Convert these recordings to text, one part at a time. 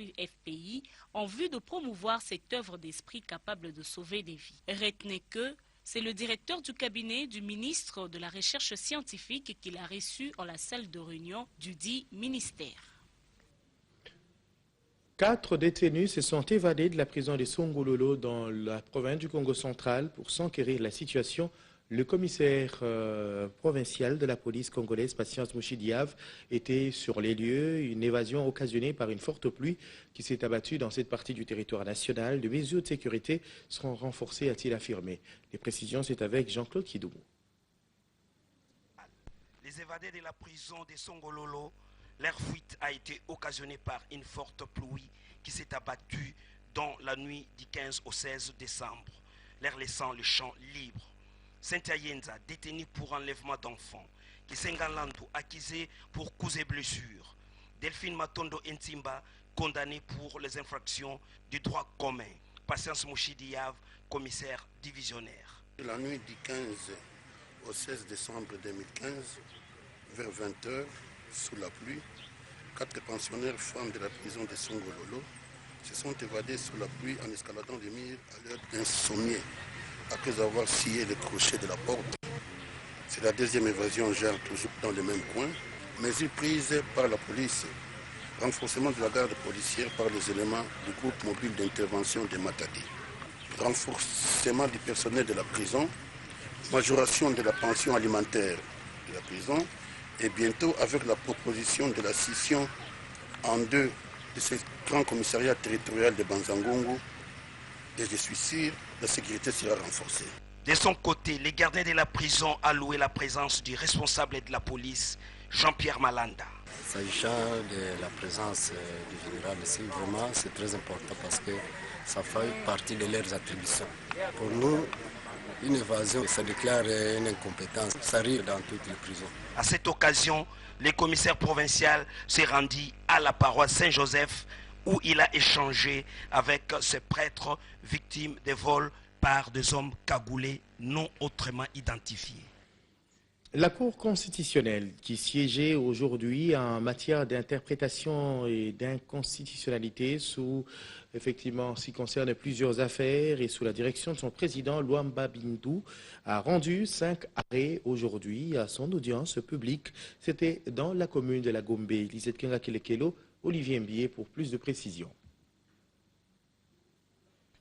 FPI en vue de promouvoir cette œuvre d'esprit capable de sauver des vies. Retenez que c'est le directeur du cabinet du ministre de la Recherche scientifique qu'il a reçu en la salle de réunion du dit ministère. 4 détenus se sont évadés de la prison de Songololo dans la province du Congo central pour s'enquérir de la situation. Le commissaire provincial de la police congolaise, Patience Mouchidiave, était sur les lieux. Une évasion occasionnée par une forte pluie qui s'est abattue dans cette partie du territoire national. De mesures de sécurité seront renforcées, a-t-il affirmé. Les précisions, c'est avec Jean-Claude Kidoumou. Les évadés de la prison de Songololo, leur fuite a été occasionnée par une forte pluie qui s'est abattue dans la nuit du 15 au 16 décembre, leur laissant le champ libre. Cynthia Yenza, détenue pour enlèvement d'enfants. Kisenga Landu, accusé pour coups et blessures. Delphine Matondo Ntimba, condamnée pour les infractions du droit commun. Patience Mouchidiave, commissaire divisionnaire. La nuit du 15 au 16 décembre 2015, vers 20h, sous la pluie, 4 pensionnaires femmes de la prison de Songololo se sont évadés sous la pluie en escaladant les murs à l'heure d'un sommier. Après avoir scié le crochet de la porte. C'est la deuxième évasion, genre toujours dans le même coin. Mesures prises par la police. Renforcement de la garde policière par les éléments du groupe mobile d'intervention de Matadi. Renforcement du personnel de la prison. Majoration de la pension alimentaire de la prison. Et bientôt, avec la proposition de la scission en 2 de ce grand commissariat territorial de Banzangongo. Et je suis sûr que la sécurité sera renforcée. De son côté, les gardiens de la prison a loué la présence du responsable de la police, Jean-Pierre Malanda. S'agissant de la présence du général ici, vraiment c'est très important parce que ça fait partie de leurs attributions. Pour nous, une évasion, ça déclare une incompétence. Ça arrive dans toutes les prisons. À cette occasion, le commissaire provincial s'est rendu à la paroisse Saint-Joseph où il a échangé avec ce prêtre victime de vols par des hommes cagoulés non autrement identifiés. La Cour constitutionnelle qui siégeait aujourd'hui en matière d'interprétation et d'inconstitutionnalité effectivement, ce qui concerne plusieurs affaires et sous la direction de son président, Luamba Bintou, a rendu 5 arrêts aujourd'hui à son audience publique. C'était dans la commune de la Gombe. Lisette Kenga-Kelekelo, Olivier Mbié pour plus de précisions.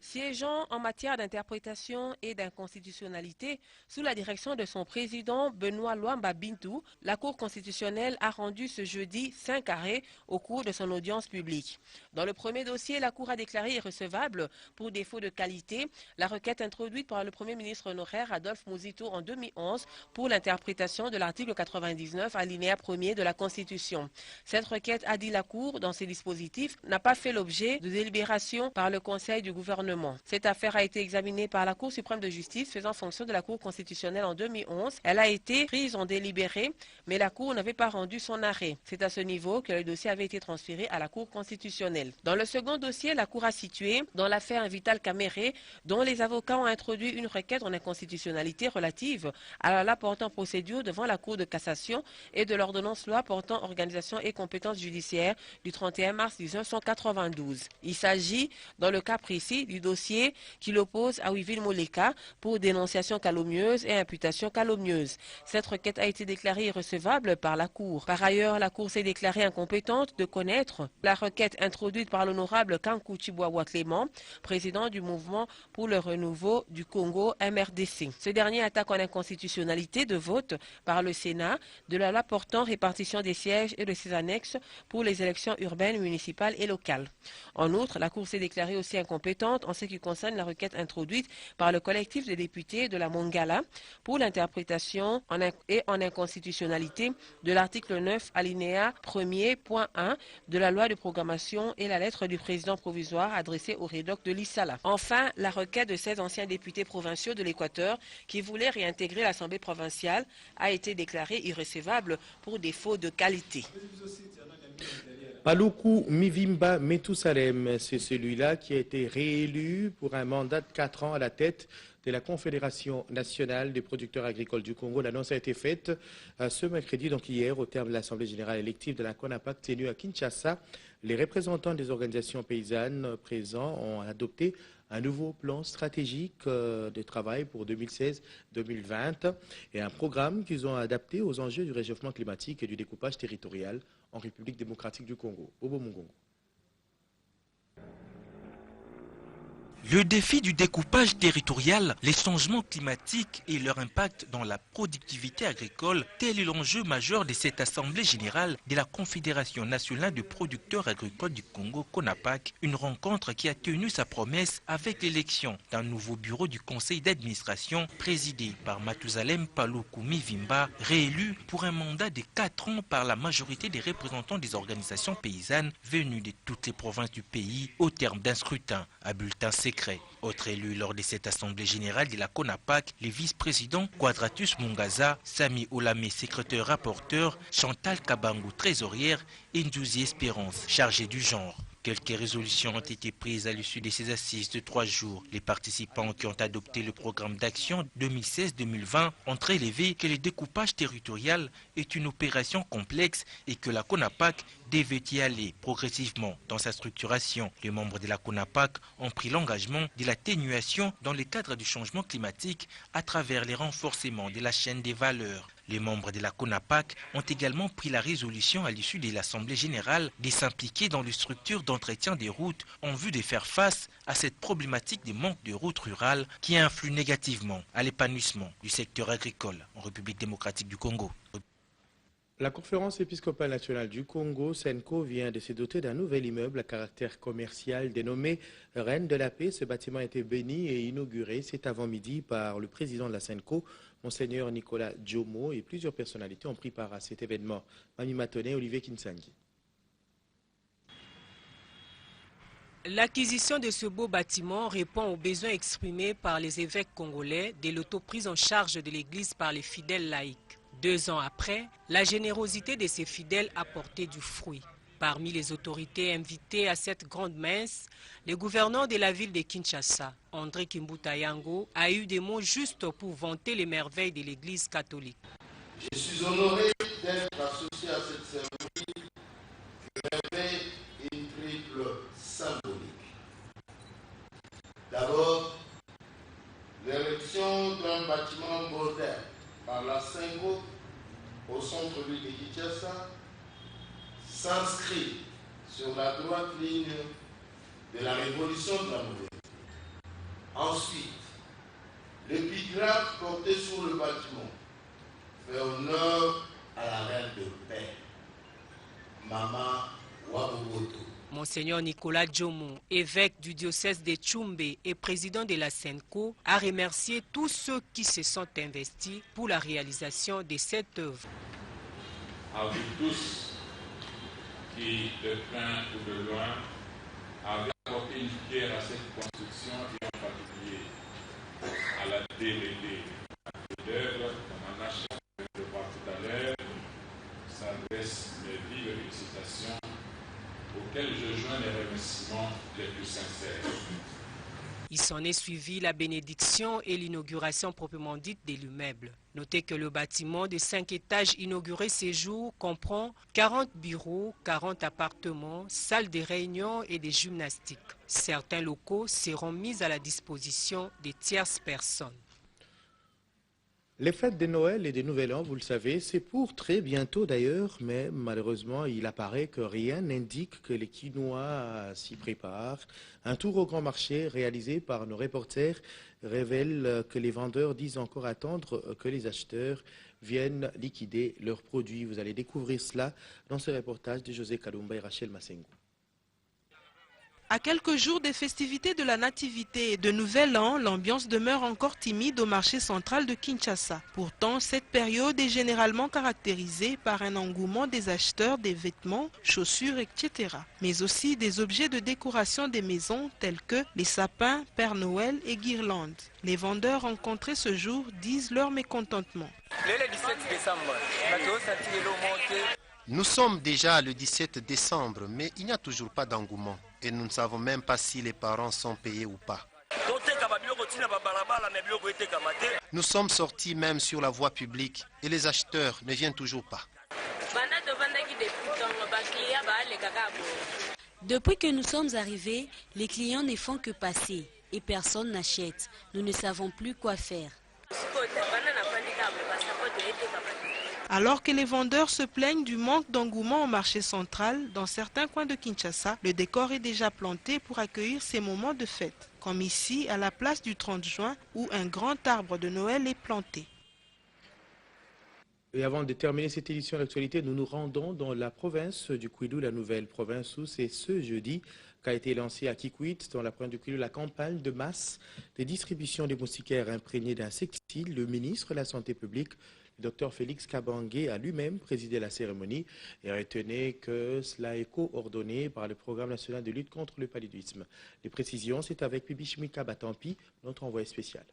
Siégeant en matière d'interprétation et d'inconstitutionnalité, sous la direction de son président Benoît Luamba Bintou, la Cour constitutionnelle a rendu ce jeudi 5 arrêts au cours de son audience publique. Dans le premier dossier, la Cour a déclaré irrecevable pour défaut de qualité la requête introduite par le Premier ministre honoraire Adolphe Muzito en 2011 pour l'interprétation de l'article 99 alinéa 1er de la Constitution. Cette requête, a dit la Cour dans ses dispositifs, n'a pas fait l'objet de délibération par le Conseil du gouvernement. Cette affaire a été examinée par la Cour suprême de justice faisant fonction de la Cour constitutionnelle en 2011. Elle a été prise en délibéré, mais la Cour n'avait pas rendu son arrêt. C'est à ce niveau que le dossier avait été transféré à la Cour constitutionnelle. Dans le second dossier, la Cour a situé dans l'affaire Vital Caméré, dont les avocats ont introduit une requête en inconstitutionnalité relative à la loi portant procédure devant la Cour de cassation et de l'ordonnance loi portant organisation et compétences judiciaires du 31 mars 1992. Il s'agit, dans le cas précis, du dossier qui l'oppose à Wiville Moleka pour dénonciation calomnieuse et imputation calomnieuse. Cette requête a été déclarée irrecevable par la Cour. Par ailleurs, la Cour s'est déclarée incompétente de connaître la requête introduite par l'honorable Kankou Chiboawa Clément, président du mouvement pour le renouveau du Congo MRDC. Ce dernier attaque en inconstitutionnalité de vote par le Sénat de la loi portant répartition des sièges et de ses annexes pour les élections urbaines, municipales et locales. En outre, la Cour s'est déclarée aussi incompétente en ce qui concerne la requête introduite par le collectif des députés de la Mongala pour l'interprétation et en inconstitutionnalité de l'article 9 alinéa 1er.1 de la loi de programmation et la lettre du président provisoire adressée au REDOC de l'Issala. Enfin, la requête de 16 anciens députés provinciaux de l'Équateur qui voulaient réintégrer l'Assemblée provinciale a été déclarée irrecevable pour défaut de qualité. Paluku Mivimba Metousalem, c'est celui-là qui a été réélu pour un mandat de 4 ans à la tête de la Confédération nationale des producteurs agricoles du Congo. L'annonce a été faite ce mercredi, donc hier, au terme de l'Assemblée générale élective de la CONAPAC tenue à Kinshasa. Les représentants des organisations paysannes présents ont adopté un nouveau plan stratégique de travail pour 2016-2020 et un programme qu'ils ont adapté aux enjeux du réchauffement climatique et du découpage territorial en République démocratique du Congo. Bobo Mungongo. Le défi du découpage territorial, les changements climatiques et leur impact dans la productivité agricole, tel est l'enjeu majeur de cette Assemblée générale de la Confédération nationale de producteurs agricoles du Congo, CONAPAC, une rencontre qui a tenu sa promesse avec l'élection d'un nouveau bureau du conseil d'administration présidé par Mathusalem Paluku Mivimba, réélu pour un mandat de 4 ans par la majorité des représentants des organisations paysannes venues de toutes les provinces du pays au terme d'un scrutin à bulletin secret. Autre élu lors de cette assemblée générale de la CONAPAC, les vice-présidents Quadratus Mungaza, Sami Olame, secrétaire rapporteur, Chantal Kabangu, trésorière et Ndouzi Espérance, chargée du genre. Quelques résolutions ont été prises à l'issue de ces assises de 3 jours. Les participants qui ont adopté le programme d'action 2016-2020 ont relevé que le découpage territorial est une opération complexe et que la CONAPAC devait y aller progressivement dans sa structuration. Les membres de la CONAPAC ont pris l'engagement de l'atténuation dans le cadre du changement climatique à travers les renforcements de la chaîne des valeurs. Les membres de la CONAPAC ont également pris la résolution à l'issue de l'Assemblée générale de s'impliquer dans les structures d'entretien des routes en vue de faire face à cette problématique des manques de routes rurales qui influe négativement à l'épanouissement du secteur agricole en République démocratique du Congo. La conférence épiscopale nationale du Congo, SENCO, vient de se doter d'un nouvel immeuble à caractère commercial dénommé Reine de la Paix. Ce bâtiment a été béni et inauguré cet avant-midi par le président de la SENCO, Monseigneur Nicolas Djomo, et plusieurs personnalités ont pris part à cet événement. Mami Matone, Olivier Kinsangi. L'acquisition de ce beau bâtiment répond aux besoins exprimés par les évêques congolais de l'autoprise en charge de l'Église par les fidèles laïcs. 2 ans après, la générosité de ces fidèles a porté du fruit. Parmi les autorités invitées à cette grande messe, le gouverneur de la ville de Kinshasa, André Kimbuta Yango, a eu des mots justes pour vanter les merveilles de l'Église catholique. Je suis honoré d'être associé à cette cérémonie qui revêt une triple symbolique. D'abord, l'érection d'un bâtiment moderne par la SENCO au centre-ville de Kinshasa s'inscrit sur la droite ligne de la révolution de la modernité. Ensuite, l'épigraphe portée sur le bâtiment fait honneur à la reine de paix, Maman Waboboto. Monseigneur Nicolas Djomo, évêque du diocèse de Tchumbe et président de la SENCO, a remercié tous ceux qui se sont investis pour la réalisation de cette œuvre. À vous tous qui, de près ou de loin, avez apporté une pierre à cette construction et en particulier à la déléguée d'œuvre, comme Anacha de voir tout à l'heure, s'adresse mes vives félicitations auxquels je joins les remerciements les plus sincères. Il s'en est suivi la bénédiction et l'inauguration proprement dite de l'immeuble. Notez que le bâtiment de 5 étages inauguré ces jours comprend 40 bureaux, 40 appartements, salles de réunion et des gymnastiques. Certains locaux seront mis à la disposition des tierces personnes. Les fêtes de Noël et des Nouvel An, vous le savez, c'est pour très bientôt d'ailleurs, mais malheureusement, il apparaît que rien n'indique que les Quinois s'y préparent. Un tour au grand marché réalisé par nos reporters révèle que les vendeurs disent encore attendre que les acheteurs viennent liquider leurs produits. Vous allez découvrir cela dans ce reportage de José Kalumba et Rachel Massengo. À quelques jours des festivités de la Nativité et de Nouvel An, l'ambiance demeure encore timide au marché central de Kinshasa. Pourtant, cette période est généralement caractérisée par un engouement des acheteurs des vêtements, chaussures, etc. Mais aussi des objets de décoration des maisons tels que les sapins, Père Noël et guirlandes. Les vendeurs rencontrés ce jour disent leur mécontentement. Nous sommes déjà le 17 décembre, mais il n'y a toujours pas d'engouement. Et nous ne savons même pas si les parents sont payés ou pas. Nous sommes sortis même sur la voie publique et les acheteurs ne viennent toujours pas. Depuis que nous sommes arrivés, les clients ne font que passer et personne n'achète. Nous ne savons plus quoi faire. Alors que les vendeurs se plaignent du manque d'engouement au marché central, dans certains coins de Kinshasa, le décor est déjà planté pour accueillir ces moments de fête, comme ici à la place du 30 juin où un grand arbre de Noël est planté. Et avant de terminer cette édition d'actualité, nous nous rendons dans la province du Kwilu, la nouvelle province où c'est ce jeudi qu'a été lancée à Kikwit, dans la province du Kwilu, la campagne de masse de distribution des moustiquaires imprégnés d'insecticides. Le ministre de la Santé publique, le Dr Félix Kabange, a lui-même présidé la cérémonie et retenait que cela est coordonné par le Programme national de lutte contre le paludisme. Les précisions, c'est avec Bibichmika Batampi, notre envoyé spécial.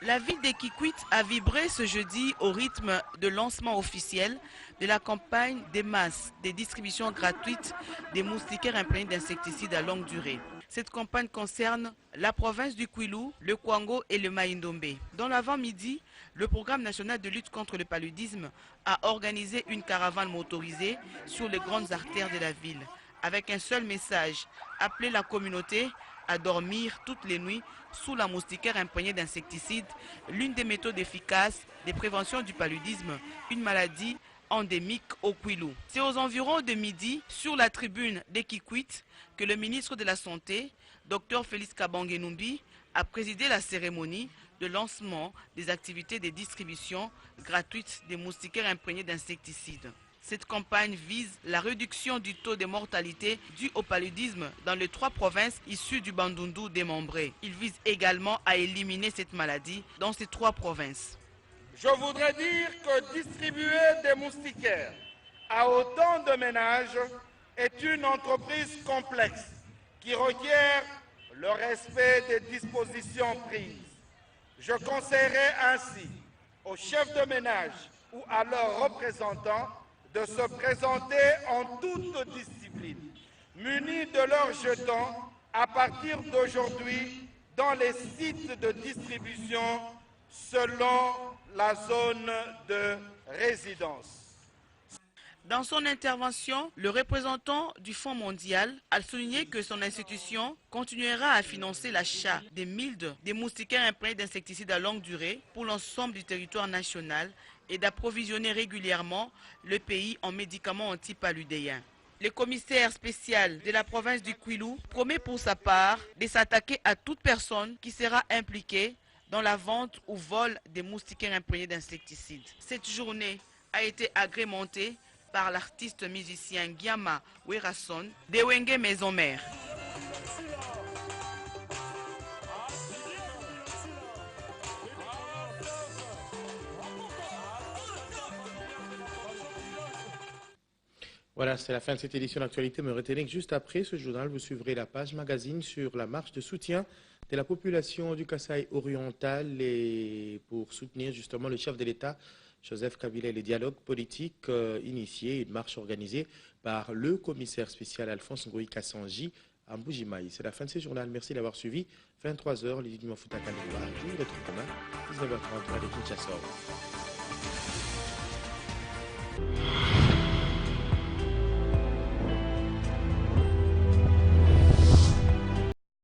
La ville de Kikwit a vibré ce jeudi au rythme de lancement officiel de la campagne des masses de distribution gratuite des moustiquaires imprégnés d'insecticides à longue durée. Cette campagne concerne la province du Kwilu, le Kwango et le Maïndombe. Dans l'avant-midi, le Programme national de lutte contre le paludisme a organisé une caravane motorisée sur les grandes artères de la ville, avec un seul message, appeler la communauté à dormir toutes les nuits sous la moustiquaire imprégnée d'insecticides, l'une des méthodes efficaces de prévention du paludisme, une maladie endémique au Kwilu. C'est aux environs de midi, sur la tribune de Kikwit, que le ministre de la Santé, Dr Félix Kabange, a présidé la cérémonie de lancement des activités de distribution gratuite des moustiquaires imprégnés d'insecticides. Cette campagne vise la réduction du taux de mortalité dû au paludisme dans les 3 provinces issues du Bandundu démembré. Il vise également à éliminer cette maladie dans ces 3 provinces. Je voudrais dire que distribuer des moustiquaires à autant de ménages est une entreprise complexe qui requiert le respect des dispositions prises. Je conseillerais ainsi aux chefs de ménage ou à leurs représentants de se présenter en toute discipline, munis de leurs jetons à partir d'aujourd'hui dans les sites de distribution selon la zone de résidence. Dans son intervention, le représentant du Fonds mondial a souligné que son institution continuera à financer l'achat des mildes, des moustiquaires imprégnés d'insecticides à longue durée pour l'ensemble du territoire national et d'approvisionner régulièrement le pays en médicaments antipaludéens. Le commissaire spécial de la province du Kwilu promet pour sa part de s'attaquer à toute personne qui sera impliquée dans la vente ou vol des moustiquaires imprégnés d'insecticides. Cette journée a été agrémentée par l'artiste musicien Giama Werason de Wenge Maison Mère. Voilà, c'est la fin de cette édition d'actualité. Mais retenez que juste après ce journal, vous suivrez la page magazine sur la marche de soutien de la population du Kasaï oriental et pour soutenir justement le chef de l'État, Joseph Kabila, et les dialogues politiques initiés, une marche organisée par le commissaire spécial Alphonse Ngoï Kassanji à Mbujimaï. C'est la fin de ce journal. Merci d'avoir suivi. 23h, les Lidima Fouta Kanouba. Je vous retrouve demain, 19h30 à Kinshasa.